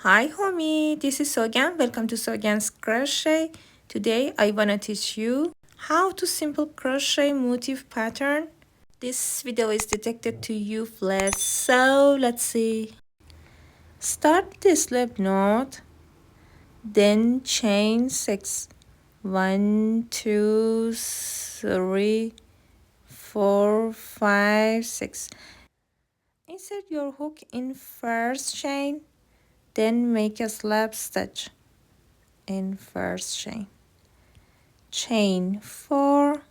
Hi homie, this is Sogan. Welcome to Sogan's Crochet. Today I wanna teach you how to simple crochet motif pattern. This video is dedicated to you flats. So let's see. Start the slip knot, then chain 6. 1, 2, 3, 4, 5, 6. Insert your hook in first chain, then make a slip stitch in first chain 4,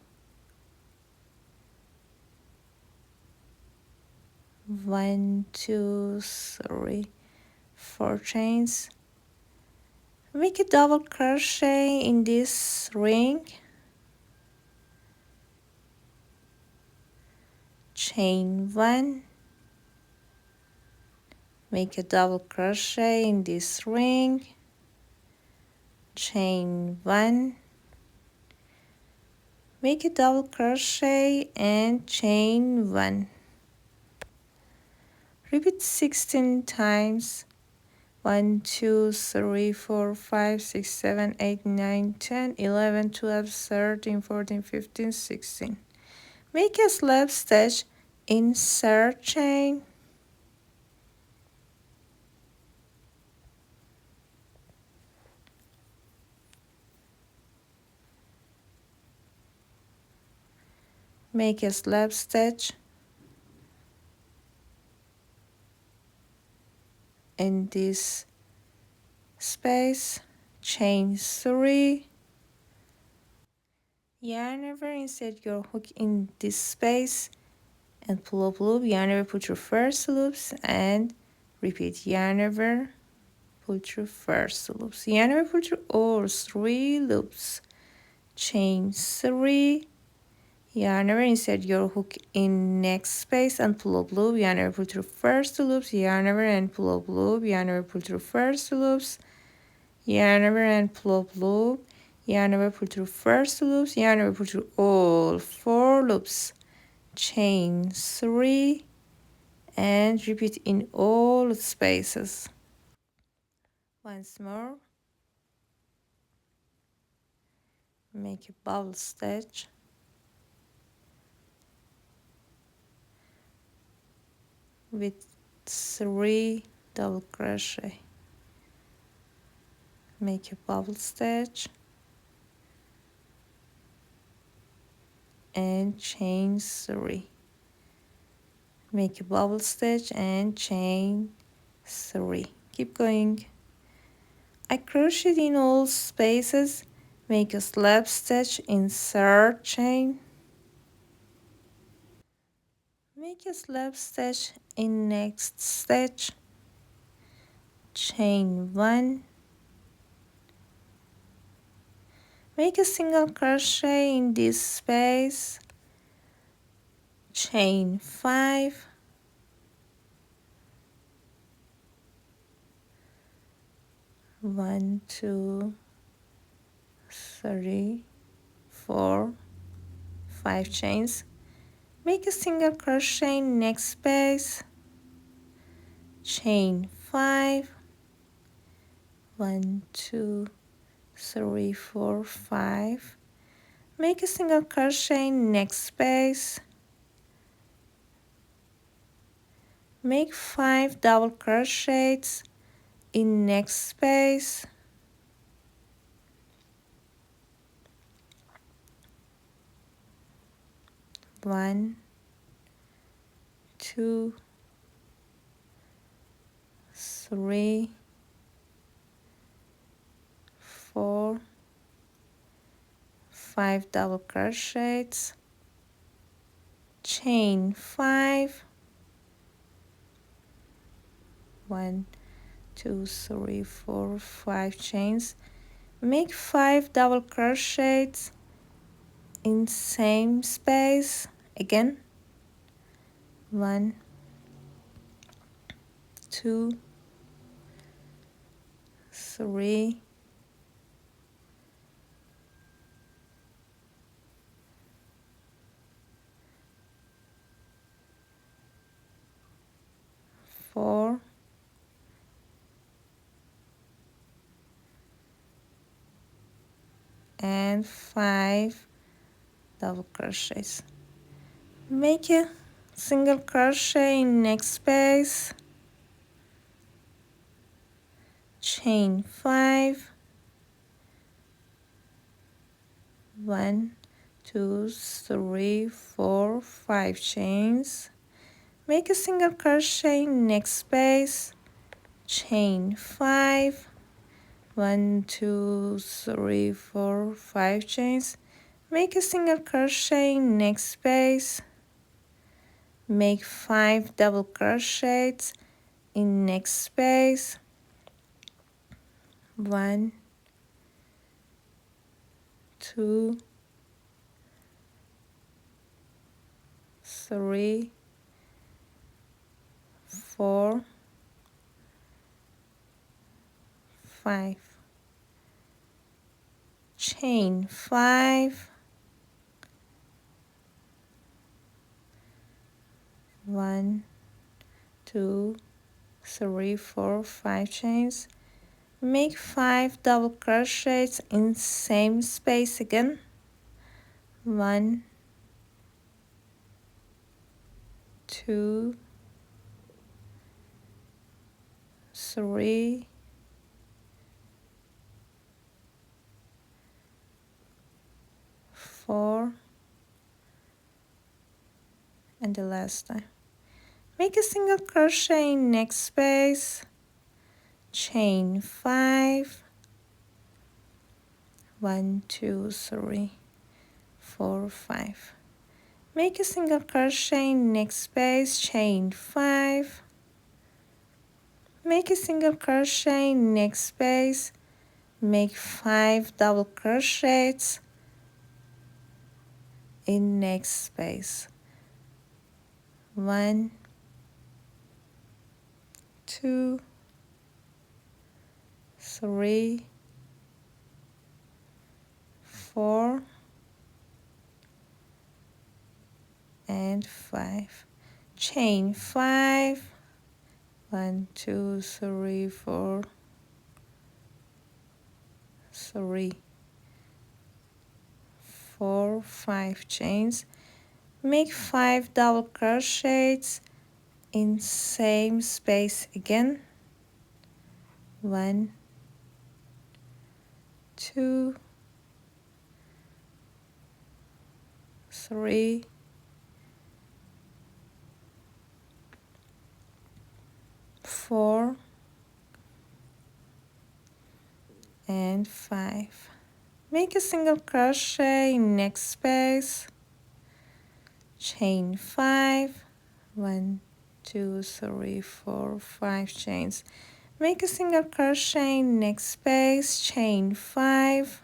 1, 2, 3, 4 chains. Make a double crochet in this ring, chain 1, make a double crochet in this ring, chain 1, make a double crochet and chain 1. Repeat 16 times. 1, 2, 3, 4, 5, 6, 7, 8, 9, 10, 11, 12, 13, 14, 15, 16. Make a slip stitch in third chain. Make a slip stitch in this space, chain 3. Yarn over, insert your hook in this space and pull up loop. Yarn over, put your first loops and repeat. Yarn over, pull through first loops. Yarn over, pull through all 3 loops. Chain 3. Yarn over, insert your hook in next space and pull up loop. Yarn over, pull through first loops. Yarn over and pull up loop. Yarn over, pull through first loops. Yarn over and pull up loop. Yarn over, pull through first loops. Yarn over, pull through all 4 loops. Chain 3 and repeat in all spaces. Once more, make a bubble stitch with 3 double crochet. Make a bubble stitch and chain 3. Make a bubble stitch and chain 3. Keep going. I crocheted in all spaces. Make a slip stitch in third chain. Make a slip stitch in next stitch. Chain 1. Make a single crochet in this space. Chain 5. 1, 2, 3, 4, 5 chains. Make a single crochet in next space. Chain 5. 1, 2, 3, 4, 5. Make a single crochet in next space. Make 5 double crochets in next space. One, 2, 3, 4, 5 double crochets. Chain 5. 1, 2, 3, 4, 5 chains. Make 5 double crochets in same space. Again, 1, 2, 3, 4, and 5 double crochets. Make a single crochet in next space, chain 5, 1, 2, 3, 4, 5 chains. Make a single crochet in next space, chain 5, 1, 2, 3, 4, 5 chains. Make a single crochet in next space, make 5 double crochets in next space, 1, 2, 3, 4, 5. Chain 5, 1, 2, 3, 4, 5 chains. Make 5 double crochets in same space again, 1, 2, 3, 4, and the last time. Make a single crochet in next space, chain 5, 1, 2, 3, 4, 5. Make a single crochet in next space, chain 5. Make a single crochet in next space, make 5 double crochets in next space, 1, 2, 3, 4, and 5. Chain 5, 1, 2, 3, 4, 3, 4, 5 chains. Make 5 double crochets in same space again, 1, 2, 3, 4, and 5. Make a single crochet in next space, chain 5, 1, 2, 3, 4, 5 chains. Make a single crochet in next space, chain 5,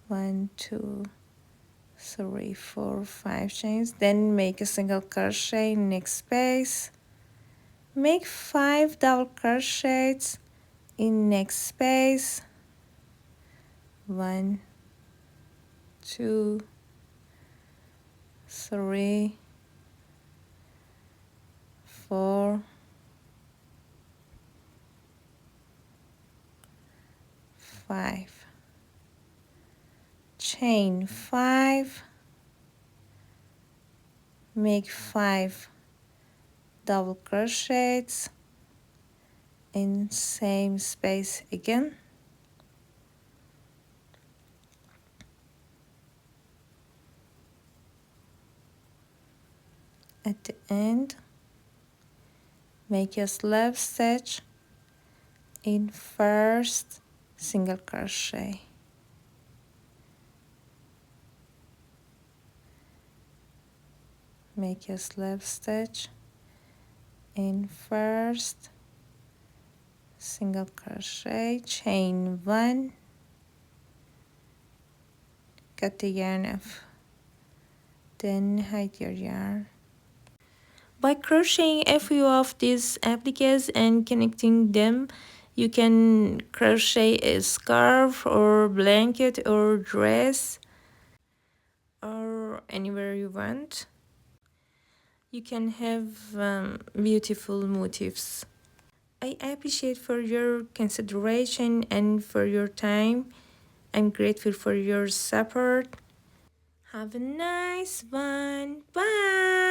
1, 2, 3, 4, 5 chains. Then make a single crochet in next space. Make 5 double crochets in next space, 1, 2, 3, 4, 5. Chain 5, make 5 double crochets in same space again, at the end make a slip stitch in first single crochet, make a slip stitch in first single crochet, chain 1, cut the yarn off, then hide your yarn. By crocheting a few of these appliques and connecting them, you can crochet a scarf or blanket or dress or anywhere you want. You can have beautiful motifs. I appreciate for your consideration and for your time. I'm grateful for your support. Have a nice one. Bye.